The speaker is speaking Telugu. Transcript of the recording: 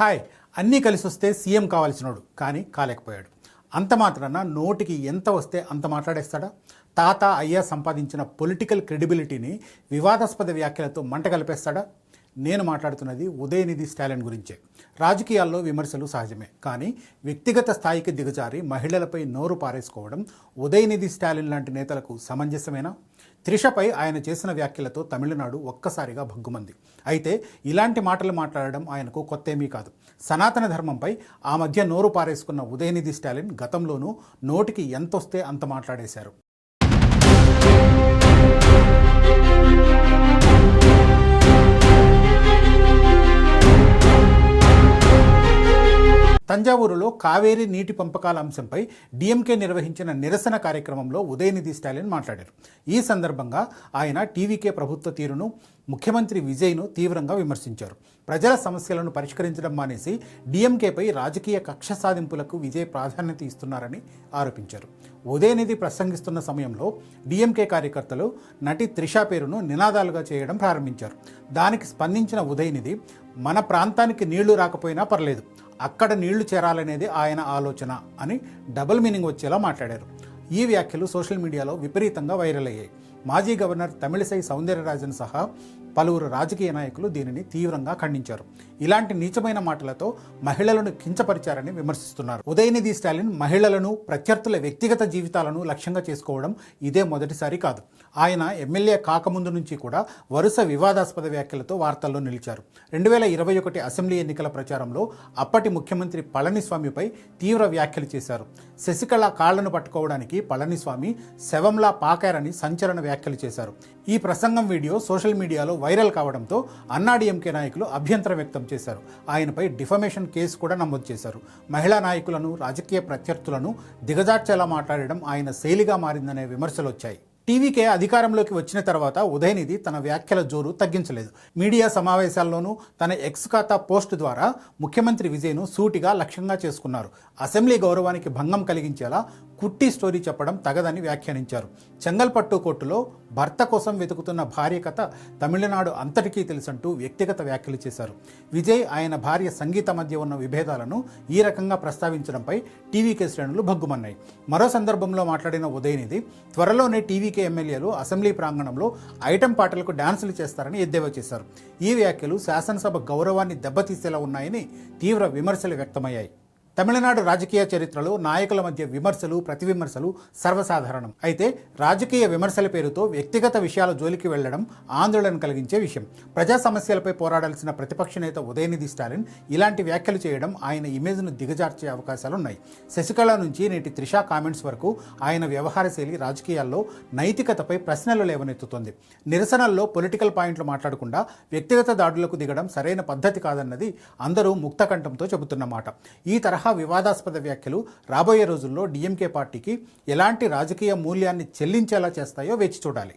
హాయ్, అన్నీ కలిసి వస్తే సీఎం కావాల్సినోడు కానీ కాలేకపోయాడు. అంత మాత్రాన నోటికి ఎంత వస్తే అంత మాట్లాడేస్తాడా? తాత అయ్యా సంపాదించిన పొలిటికల్ క్రెడిబిలిటీని వివాదాస్పద వ్యాఖ్యలతో మంట కలిపేస్తాడా? నేను మాట్లాడుతున్నది ఉదయనిధి స్టాలిన్ గురించే. రాజకీయాల్లో విమర్శలు సహజమే, కానీ వ్యక్తిగత స్థాయికి దిగజారి మహిళలపై నోరు పారేసుకోవడం ఉదయనిధి స్టాలిన్ లాంటి నేతలకు సమంజసమేనా? త్రిషపై ఆయన చేసిన వ్యాఖ్యలతో తమిళనాడు ఒక్కసారిగా భగ్గుమంది. అయితే ఇలాంటి మాటలు మాట్లాడడం ఆయనకు కొత్తేమీ కాదు. సనాతన ధర్మంపై ఆ మధ్య నోరు పారేసుకున్న ఉదయనిధి స్టాలిన్ గతంలోనూ నోటికి ఎంతొస్తే అంత మాట్లాడేశారు. తంజావూరులో కావేరీ నీటి పంపకాల అంశంపై డిఎంకే నిర్వహించిన నిరసన కార్యక్రమంలో ఉదయనిధి స్టాలిన్ మాట్లాడారు. ఈ సందర్భంగా ఆయన టీవీకే ప్రభుత్వ తీరును, ముఖ్యమంత్రి విజయ్ను తీవ్రంగా విమర్శించారు. ప్రజల సమస్యలను పరిష్కరించడం మానేసి డిఎంకేపై రాజకీయ కక్ష సాధింపులకు విజయ్ ప్రాధాన్యత ఇస్తున్నారని ఆరోపించారు. ఉదయనిధి ప్రసంగిస్తున్న సమయంలో డిఎంకే కార్యకర్తలు నటి త్రిష పేరును నినాదాలుగా చేయడం ప్రారంభించారు. దానికి స్పందించిన ఉదయనిధి, మన ప్రాంతానికి నీళ్లు రాకపోయినా పర్లేదు, అక్కడ నీళ్లు చేరాలనేది ఆయన ఆలోచన అని డబుల్ మీనింగ్ వచ్చేలా మాట్లాడారు. ఈ వ్యాఖ్యలు సోషల్ మీడియాలో విపరీతంగా వైరల్ అయ్యాయి. మాజీ గవర్నర్ తమిళిసై సౌందరరాజన్ సహా పలువురు రాజకీయ నాయకులు దీనిని తీవ్రంగా ఖండించారు. ఇలాంటి నీచమైన మాటలతో మహిళలను కించపరిచారని విమర్శిస్తున్నారు. ఉదయనిధి స్టాలిన్ మహిళలను, ప్రత్యర్థుల వ్యక్తిగత జీవితాలను లక్ష్యంగా చేసుకోవడం ఇదే మొదటిసారి కాదు. ఆయన ఎమ్మెల్యే కాకముందు నుంచి కూడా వరుస వివాదాస్పద వ్యాఖ్యలతో వార్తల్లో నిలిచారు. 2021 అసెంబ్లీ ఎన్నికల ప్రచారంలో అప్పటి ముఖ్యమంత్రి పళనిస్వామిపై తీవ్ర వ్యాఖ్యలు చేశారు. శశికళ కాళ్లను పట్టుకోవడానికి పళనిస్వామి శవంలా పాకారని సంచలన వ్యాఖ్యలు చేశారు. ఈ ప్రసంగం వీడియో సోషల్ మీడియాలో వైరల్ కావడంతో అన్నాడీఎంకే నాయకులు అభ్యంతరం వ్యక్తం చేశారు. ఆయనపై డిఫమేషన్ కేసు కూడా నమోదు చేశారు. మహిళా నాయకులను, రాజకీయ ప్రత్యర్థులను దిగజార్చేలా మాట్లాడడం ఆయన శైలిగా మారిందనే విమర్శలు వచ్చాయి. టీవీకే అధికారంలోకి వచ్చిన తర్వాత ఉదయనిధి తన వ్యాఖ్యల జోరు తగ్గించలేదు. మీడియా సమావేశాల్లోనూ తన ఎక్స్ ఖాతా పోస్ట్ ద్వారా ముఖ్యమంత్రి విజయ్ను సూటిగా లక్ష్యంగా చేసుకున్నారు. అసెంబ్లీ గౌరవానికి భంగం కలిగించేలా కుట్టి స్టోరీ చెప్పడం తగదని వ్యాఖ్యానించారు. చెంగల్పట్టు కోర్టులో భర్త కోసం వెతుకుతున్న భార్య కథ తమిళనాడు అంతటికీ తెలుసంటూ వ్యక్తిగత వ్యాఖ్యలు చేశారు. విజయ్, ఆయన భార్య సంగీత మధ్య ఉన్న విభేదాలను ఈ రకంగా ప్రస్తావించడంపై టీవీకే శ్రేణులు భగ్గుమన్నాయి. మరో సందర్భంలో మాట్లాడిన ఉదయనిధి, త్వరలోనే టీవీకే ఎమ్మెల్యేలు అసెంబ్లీ ప్రాంగణంలో ఐటెం పాటలకు డాన్సులు చేస్తారని ఎద్దేవా చేశారు. ఈ వ్యాఖ్యలు శాసనసభ గౌరవాన్ని దెబ్బతీసేలా ఉన్నాయని తీవ్ర విమర్శలు వ్యక్తమయ్యాయి. తమిళనాడు రాజకీయ చరిత్రలో నాయకుల మధ్య విమర్శలు, ప్రతివిమర్శలు సర్వసాధారణం. అయితే రాజకీయ విమర్శల పేరుతో వ్యక్తిగత విషయాల జోలికి వెళ్లడం ఆందోళన కలిగించే విషయం. ప్రజా సమస్యలపై పోరాడాల్సిన ప్రతిపక్ష నేత ఉదయనిధి స్టాలిన్ ఇలాంటి వ్యాఖ్యలు చేయడం ఆయన ఇమేజ్ను దిగజార్చే అవకాశాలున్నాయి. శశికళ నుంచి నేటి త్రిష కామెంట్స్ వరకు ఆయన వ్యవహార శైలి రాజకీయాల్లో నైతికతపై ప్రశ్నలు లేవనెత్తుతోంది. నిరసనల్లో పొలిటికల్ పాయింట్లు మాట్లాడకుండా వ్యక్తిగత దాడులకు దిగడం సరైన పద్ధతి కాదన్నది అందరూ ముక్తకంఠంతో చెబుతున్నమాట. ఈ తరహా వివాదాస్పద వ్యాఖ్యలు రాబోయే రోజుల్లో డిఎంకే పార్టీకి ఎలాంటి రాజకీయ మూల్యాన్ని చెల్లించేలా చేస్తాయో వేచి చూడాలి.